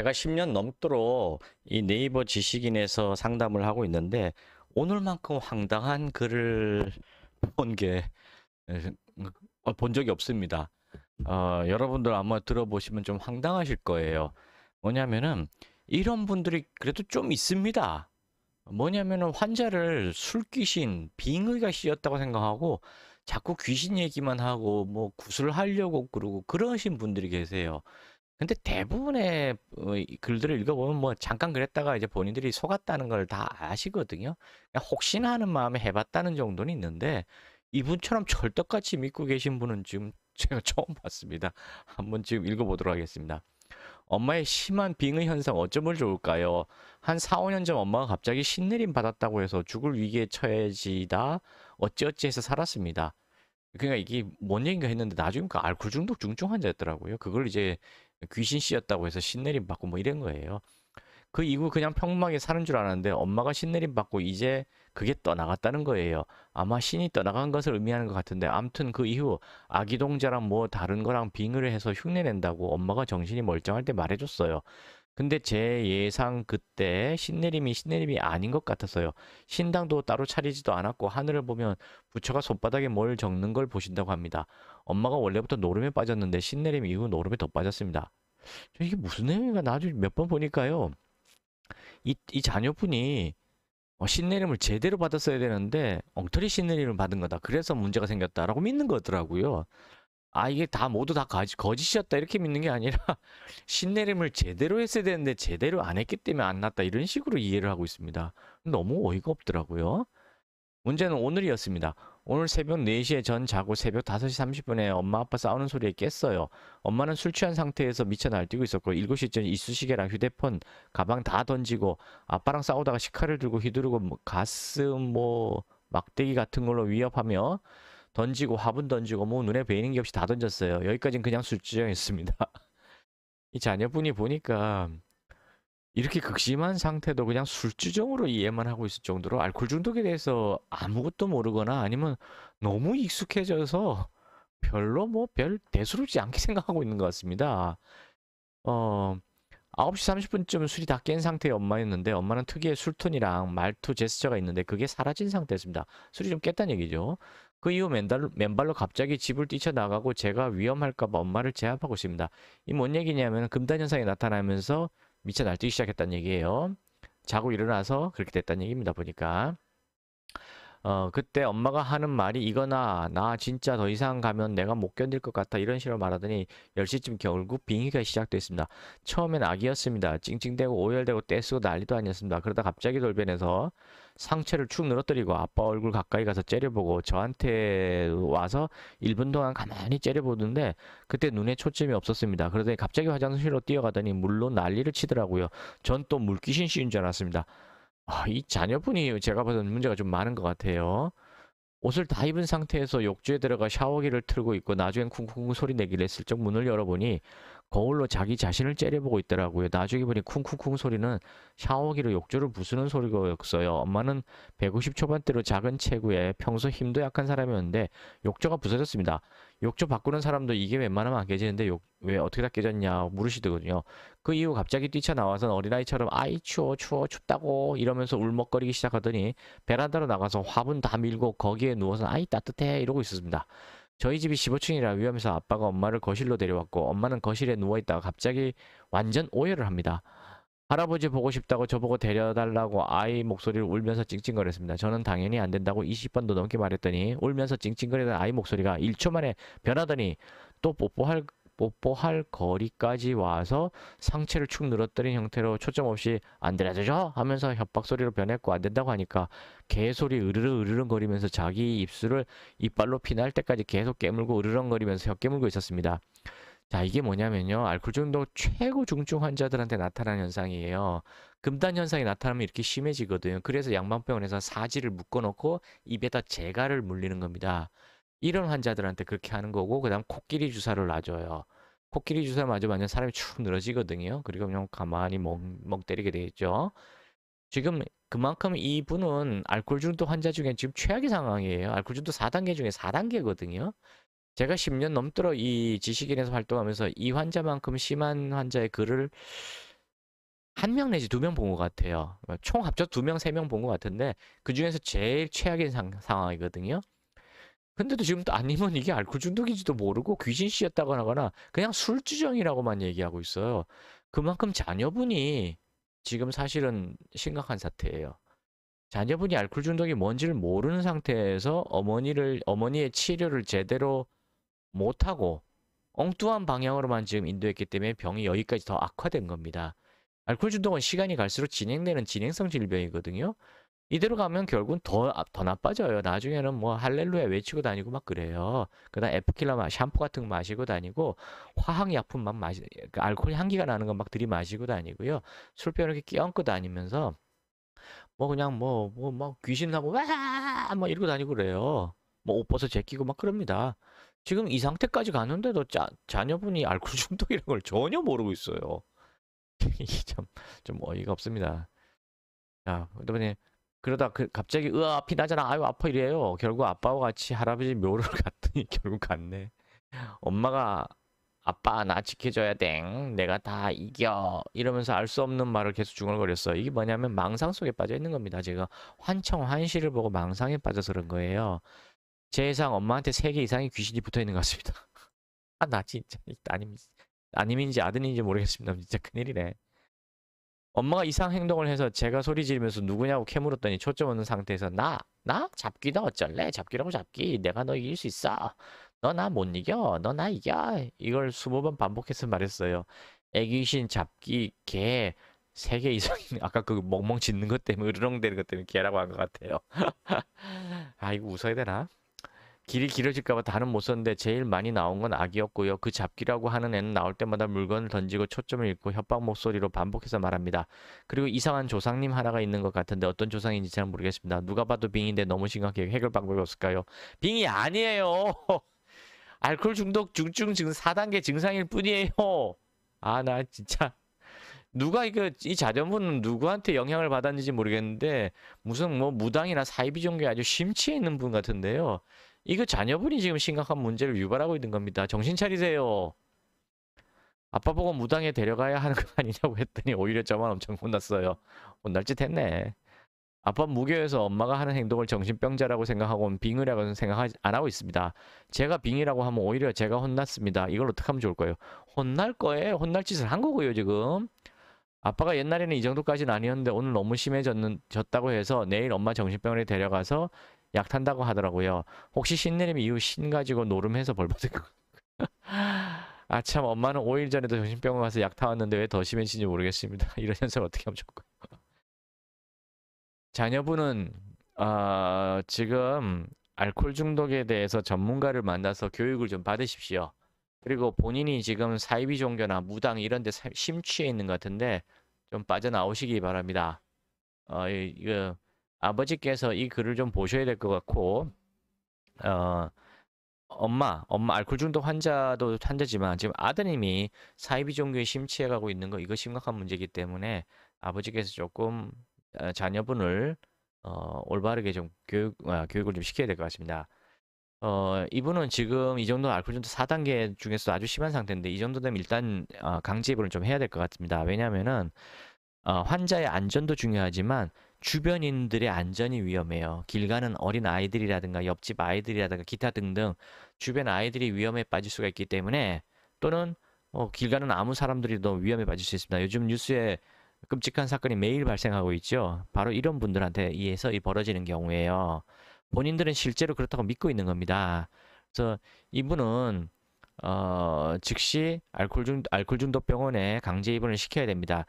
제가 10년 넘도록 이 네이버 지식인에서 상담을 하고 있는데 오늘만큼 황당한 글을 본 게, 본 적이 없습니다. 여러분들 아마 들어보시면 좀 황당하실 거예요. 뭐냐면은 이런 분들이 그래도 좀 있습니다. 뭐냐면은 환자를 술귀신, 빙의가 씌었다고 생각하고 자꾸 귀신 얘기만 하고 뭐 구술하려고 그러고 그러신 분들이 계세요. 근데 대부분의 이 글들을 읽어보면 뭐 잠깐 그랬다가 이제 본인들이 속았다는 걸 다 아시거든요. 그냥 혹시나 하는 마음에 해봤다는 정도는 있는데 이분처럼 철떡같이 믿고 계신 분은 지금 제가 처음 봤습니다. 한번 지금 읽어보도록 하겠습니다. 엄마의 심한 빙의 현상 어쩌면 좋을까요? 한 4, 5년 전 엄마가 갑자기 신내림 받았다고 해서 죽을 위기에 처해지다 어찌어찌 해서 살았습니다. 그러니까 이게 뭔 얘기인가 했는데 나중에 그 알코올 중독 중증 환자였더라고요. 그걸 이제 귀신 씨였다고 해서 신내림 받고 뭐 이런 거예요. 그 이후 그냥 평범하게 사는 줄 알았는데 엄마가 신내림 받고 이제 그게 떠나갔다는 거예요. 아마 신이 떠나간 것을 의미하는 것 같은데 아무튼 그 이후 아기 동자랑 뭐 다른 거랑 빙의를 해서 흉내 낸다고 엄마가 정신이 멀쩡할 때 말해줬어요. 근데 제 예상 그때 신내림이 아닌 것 같았어요. 신당도 따로 차리지도 않았고 하늘을 보면 부처가 손바닥에 뭘 적는 걸 보신다고 합니다. 엄마가 원래부터 노름에 빠졌는데 신내림 이후 노름에 더 빠졌습니다. 이게 무슨 내용인가 나중에 몇 번 보니까요. 이 자녀분이 신내림을 제대로 받았어야 되는데 엉터리 신내림을 받은 거다. 그래서 문제가 생겼다라고 믿는 거더라고요. 아, 이게 다 모두 다 거짓이었다 이렇게 믿는 게 아니라 신내림을 제대로 했어야 되는데 제대로 안 했기 때문에 안 났다 이런 식으로 이해를 하고 있습니다. 너무 어이가 없더라고요. 문제는 오늘이었습니다. 오늘 새벽 4시에 전 자고 새벽 5시 30분에 엄마 아빠 싸우는 소리에 깼어요. 엄마는 술 취한 상태에서 미쳐 날뛰고 있었고 7시쯤 이쑤시개랑 휴대폰, 가방 다 던지고 아빠랑 싸우다가 식칼을 들고 휘두르고 뭐 가슴 뭐 막대기 같은 걸로 위협하며 던지고 화분 던지고 뭐 눈에 베이는 게 없이 다 던졌어요. 여기까지는 그냥 술주정했습니다. 이 자녀분이 보니까 이렇게 극심한 상태도 그냥 술주정으로 이해만 하고 있을 정도로 알코올 중독에 대해서 아무것도 모르거나 아니면 너무 익숙해져서 별로 뭐 별 대수롭지 않게 생각하고 있는 것 같습니다. 어, 9시 30분쯤 술이 다 깬 상태의 엄마였는데 엄마는 특유의 술톤이랑 말투 제스처가 있는데 그게 사라진 상태였습니다. 술이 좀 깼다는 얘기죠. 그 이후 맨발로 갑자기 집을 뛰쳐나가고 제가 위험할까봐 엄마를 제압하고 있습니다. 이 뭔 얘기냐면 금단 현상이 나타나면서 미쳐 날뛰기 시작했다는 얘기예요. 자고 일어나서 그렇게 됐다는 얘기입니다. 보니까. 그때 엄마가 하는 말이 이거나 나 진짜 더 이상 가면 내가 못 견딜 것 같아 이런 식으로 말하더니 10시쯤 결국 빙의가 시작됐습니다. 처음엔 악이었습니다. 찡찡대고 오열되고 떼쓰고 난리도 아니었습니다. 그러다 갑자기 돌변해서 상체를 축 늘어뜨리고 아빠 얼굴 가까이 가서 째려보고 저한테 와서 1분 동안 가만히 째려보는데 그때 눈에 초점이 없었습니다. 그러더니 갑자기 화장실로 뛰어가더니 물로 난리를 치더라고요. 전 또 물귀신 씌운 줄 알았습니다. 이 자녀분이 제가 봐서는 문제가 좀 많은 것 같아요. 옷을 다 입은 상태에서 욕조에 들어가 샤워기를 틀고 있고 나중엔 쿵쿵쿵 소리 내길래 슬쩍 문을 열어보니 거울로 자기 자신을 째려보고 있더라고요. 나중에 보니 쿵쿵쿵 소리는 샤워기로 욕조를 부수는 소리였어요. 엄마는 150 초반대로 작은 체구에 평소 힘도 약한 사람이었는데 욕조가 부서졌습니다. 욕조 바꾸는 사람도 이게 웬만하면 안 깨지는데 왜 어떻게 다 깨졌냐 물으시더군요. 그 이후 갑자기 뛰쳐나와서 어린아이처럼 아이 추워 추워 춥다고 이러면서 울먹거리기 시작하더니 베란다로 나가서 화분 다 밀고 거기에 누워서 아이 따뜻해 이러고 있었습니다. 저희 집이 15층이라 위험해서 아빠가 엄마를 거실로 데려왔고 엄마는 거실에 누워있다가 갑자기 완전 오열을 합니다. 할아버지 보고 싶다고 저보고 데려달라고 아이 목소리를 울면서 찡찡거렸습니다. 저는 당연히 안 된다고 20번도 넘게 말했더니 울면서 찡찡거리던 아이 목소리가 1초 만에 변하더니 또 뽀뽀할 거리까지 와서 상체를 축 늘어뜨린 형태로 초점 없이 안 되려죠 하면서 협박 소리로 변했고 안 된다고 하니까 개소리 으르렁거리면서 자기 입술을 이빨로 피날 때까지 계속 깨물고 으르렁거리면서 혀 깨물고 있었습니다. 자, 이게 뭐냐면요. 알코올 중독 최고 중증 환자들한테 나타나는 현상이에요. 금단 현상이 나타나면 이렇게 심해지거든요. 그래서 양방병원에서 사지를 묶어놓고 입에다 재갈을 물리는 겁니다. 이런 환자들한테 그렇게 하는 거고, 그 다음 코끼리 주사를 놔줘요. 코끼리 주사 맞으면 사람이 축 늘어지거든요. 그리고 그냥 가만히 멍 때리게 되겠죠. 지금 그만큼 이분은 알코올 중독 환자 중에 지금 최악의 상황이에요. 알코올 중독 4단계 중에 4단계거든요. 제가 10년 넘도록 이 지식인에서 활동하면서 이 환자만큼 심한 환자의 글을 한 명 내지 두 명 본 것 같아요. 총 합쳐 두 명, 세 명 본 것 같은데 그 중에서 제일 최악인 상황이거든요. 근데도 지금 따님은 이게 알코올 중독인지도 모르고 귀신 씨였다고 하거나 그냥 술주정이라고만 얘기하고 있어요. 그만큼 자녀분이 지금 사실은 심각한 사태예요. 자녀분이 알코올 중독이 뭔지를 모르는 상태에서 어머니의 치료를 제대로 못하고 엉뚱한 방향으로만 지금 인도했기 때문에 병이 여기까지 더 악화된 겁니다. 알코올 중독은 시간이 갈수록 진행되는 진행성 질병이거든요. 이대로 가면 결국은 더 나빠져요. 나중에는 뭐 할렐루야 외치고 다니고 막 그래요. 그다음 에프킬러 샴푸 같은 거 마시고 다니고 화학약품 막 그러니까 알코올 향기가 나는 거 막 들이마시고 다니고요. 술병 이렇게 껴안고 다니면서 뭐 그냥 막 귀신 나고 와막 이러고 다니고 그래요. 뭐 옷 벗어 제끼고 막 그럽니다. 지금 이 상태까지 가는데도 자녀분이 알코올 중독이라는 걸 전혀 모르고 있어요. 이게 좀 어이가 없습니다. 자, 그러더니 그러다 갑자기 으아 피 나잖아 아유 아파 이래요. 결국 아빠와 같이 할아버지 묘를 갔더니 결국 갔네. 엄마가 아빠 나 지켜줘야 땡 내가 다 이겨 이러면서 알 수 없는 말을 계속 중얼거렸어요. 이게 뭐냐면 망상 속에 빠져 있는 겁니다. 제가 환청환시를 보고 망상에 빠져서 그런 거예요. 제 예상 엄마한테 3개 이상의 귀신이 붙어 있는 것 같습니다. 아 나 진짜 아님인지 아들인지 모르겠습니다. 진짜 큰일이네. 엄마가 이상 행동을 해서 제가 소리 지르면서 누구냐고 캐물었더니 초점 없는 상태에서 나? 잡기다 어쩔래? 잡기라고 잡기. 내가 너 이길 수 있어. 너 나 못 이겨. 너 나 이겨. 이걸 20번 반복해서 말했어요. 애귀신, 잡기, 개. 3개 이상 아까 그 멍멍 짖는 것 때문에 으르렁대는 것 때문에 개라고 한 것 같아요. 아 이거 웃어야 되나? 길이 길어질까봐 다는 못 썼는데 제일 많이 나온 건 악이었고요. 그 잡기라고 하는 애는 나올 때마다 물건을 던지고 초점을 잃고 협박 목소리로 반복해서 말합니다. 그리고 이상한 조상님 하나가 있는 것 같은데 어떤 조상인지 잘 모르겠습니다. 누가 봐도 빙인데 너무 심각해. 해결 방법이 없을까요? 빙이 아니에요. 알코올 중독 중증 증 4단계 증상일 뿐이에요. 아, 나 진짜. 누가 이 자녀분은 누구한테 영향을 받았는지 모르겠는데 무슨 뭐 무당이나 사이비 종교에 아주 심취해 있는 분 같은데요. 이거 자녀분이 지금 심각한 문제를 유발하고 있는 겁니다. 정신 차리세요. 아빠 보고 무당에 데려가야 하는 거 아니냐고 했더니 오히려 저만 엄청 혼났어요. 혼날 짓 했네. 아빠 무교에서 엄마가 하는 행동을 정신병자라고 생각하고 빙의라고 생각 안 하고 있습니다. 제가 빙의라고 하면 오히려 제가 혼났습니다. 이걸 어떻게 하면 좋을까요? 혼날 거예요. 혼날 짓을 한 거고요, 지금. 아빠가 옛날에는 이 정도까지는 아니었는데 오늘 너무 심해졌다고 해서 내일 엄마 정신병원에 데려가서 약 탄다고 하더라고요. 혹시 신내림 이후 신 가지고 노름해서 벌 받을 거. 아 참 엄마는 5일 전에도 정신병원 가서 약 타왔는데 왜 더 심해진지 모르겠습니다. 이런 현상 어떻게 하면 좋을까요? 자녀분은 지금 알코올 중독에 대해서 전문가를 만나서 교육을 좀 받으십시오. 그리고 본인이 지금 사이비 종교나 무당 이런 데 심취해 있는 것 같은데 좀 빠져나오시기 바랍니다. 이거 아버지께서 이 글을 좀 보셔야 될 것 같고 어, 엄마 알코올 중독 환자도 환자지만 지금 아드님이 사이비 종교에 심취해 가고 있는 거 이거 심각한 문제이기 때문에 아버지께서 조금 자녀분을 올바르게 좀 교육을 좀 시켜야 될 것 같습니다. 이분은 지금 이 정도 알코올 중독 4단계 중에서 아주 심한 상태인데 이 정도 되면 일단 강제 입원을 좀 해야 될 것 같습니다. 왜냐하면은 환자의 안전도 중요하지만 주변인들의 안전이 위험해요. 길 가는 어린 아이들이라든가 옆집 아이들이라든가 기타 등등 주변 아이들이 위험에 빠질 수가 있기 때문에 또는 길 가는 아무 사람들이도 위험에 빠질 수 있습니다. 요즘 뉴스에 끔찍한 사건이 매일 발생하고 있죠. 바로 이런 분들한테 의해서 벌어지는 경우에요. 본인들은 실제로 그렇다고 믿고 있는 겁니다. 그래서 이분은 즉시 알코올 중독 병원에 강제 입원을 시켜야 됩니다.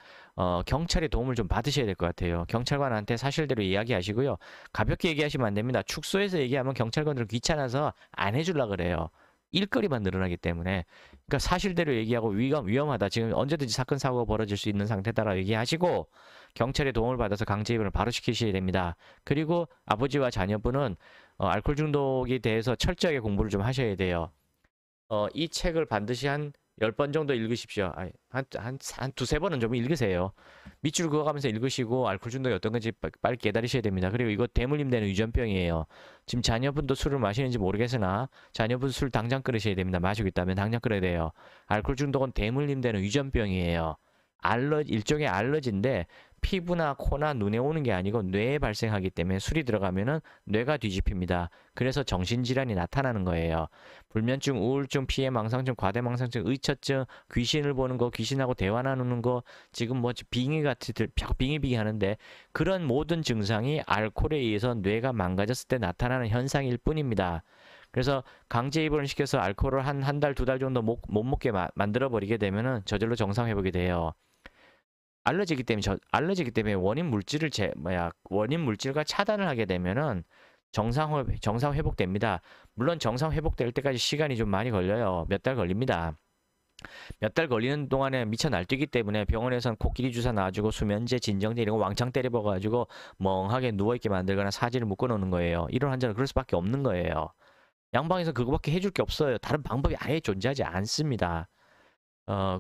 경찰의 도움을 좀 받으셔야 될 것 같아요. 경찰관한테 사실대로 이야기하시고요. 가볍게 얘기하시면 안 됩니다. 축소해서 얘기하면 경찰관들은 귀찮아서 안 해주려 그래요. 일거리만 늘어나기 때문에. 그러니까 사실대로 얘기하고 위험하다. 지금 언제든지 사건 사고가 벌어질 수 있는 상태다라고 얘기하시고 경찰의 도움을 받아서 강제 입원을 바로 시키셔야 됩니다. 그리고 아버지와 자녀분은 알코올 중독에 대해서 철저하게 공부를 좀 하셔야 돼요. 이 책을 반드시 한 10번 정도 읽으십시오. 한 두세 번은 좀 읽으세요. 밑줄 그어가면서 읽으시고 알코올 중독이 어떤 건지 빨리 깨달으셔야 됩니다. 그리고 이거 대물림 되는 유전병이에요. 지금 자녀분도 술을 마시는지 모르겠으나 자녀분 술 당장 끊으셔야 됩니다. 마시고 있다면 당장 끊어야 돼요. 알코올 중독은 대물림 되는 유전병이에요. 일종의 알러지인데 피부나 코나 눈에 오는 게 아니고 뇌에 발생하기 때문에 술이 들어가면은 뇌가 뒤집힙니다. 그래서 정신질환이 나타나는 거예요. 불면증, 우울증, 피해망상증, 과대망상증, 의처증, 귀신을 보는 거, 귀신하고 대화 나누는 거, 지금 뭐 빙의 같이 빙의빙의 하는데 그런 모든 증상이 알코올에 의해서 뇌가 망가졌을 때 나타나는 현상일 뿐입니다. 그래서 강제 입원을 시켜서 알코올을 한 달, 두 달 정도 못 먹게 만들어 버리게 되면은 저절로 정상 회복이 돼요. 알러지기 때문에 원인 물질과 차단을 하게 되면은 정상 회복됩니다. 물론 정상 회복될 때까지 시간이 좀 많이 걸려요. 몇 달 걸립니다. 몇 달 걸리는 동안에 미쳐 날뛰기 때문에 병원에서는 코끼리 주사 놔주고 수면제, 진정제 이런 거 왕창 때려박아가지고 멍하게 누워있게 만들거나 사지를 묶어놓는 거예요. 이런 환자는 그럴 수밖에 없는 거예요. 양방에서 그거밖에 해줄 게 없어요. 다른 방법이 아예 존재하지 않습니다.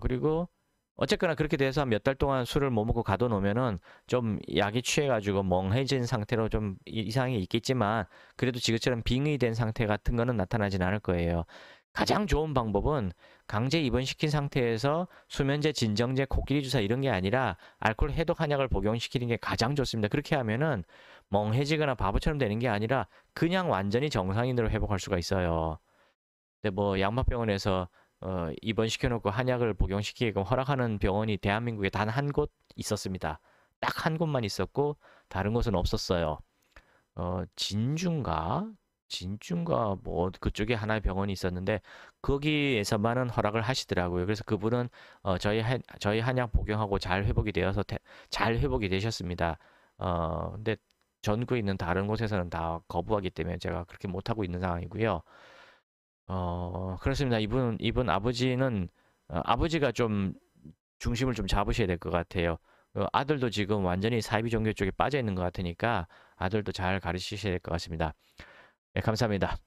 그리고 어쨌거나 그렇게 돼서 몇 달 동안 술을 못 먹고 가둬놓으면은 좀 약이 취해가지고 멍해진 상태로 좀 이상이 있겠지만 그래도 지금처럼 빙의된 상태 같은 거는 나타나진 않을 거예요. 가장 좋은 방법은 강제 입원시킨 상태에서 수면제, 진정제, 코끼리 주사 이런 게 아니라 알코올 해독 한약을 복용시키는 게 가장 좋습니다. 그렇게 하면은 멍해지거나 바보처럼 되는 게 아니라 그냥 완전히 정상인으로 회복할 수가 있어요. 근데 뭐 양마병원에서 입원시켜놓고 한약을 복용시키게끔 허락하는 병원이 대한민국에 단 한 곳 있었습니다. 딱 한 곳만 있었고 다른 곳은 없었어요. 진주인가 뭐 그쪽에 하나의 병원이 있었는데 거기에서만은 허락을 하시더라고요. 그래서 그분은 저희 한약 복용하고 잘 회복이 되어서 잘 회복이 되셨습니다. 근데 전국에 있는 다른 곳에서는 다 거부하기 때문에 제가 그렇게 못하고 있는 상황이고요. 그렇습니다. 이분 아버지는 아버지가 좀 중심을 좀 잡으셔야 될 것 같아요. 아들도 지금 완전히 사이비 종교 쪽에 빠져 있는 것 같으니까 아들도 잘 가르치셔야 될 것 같습니다. 네, 감사합니다.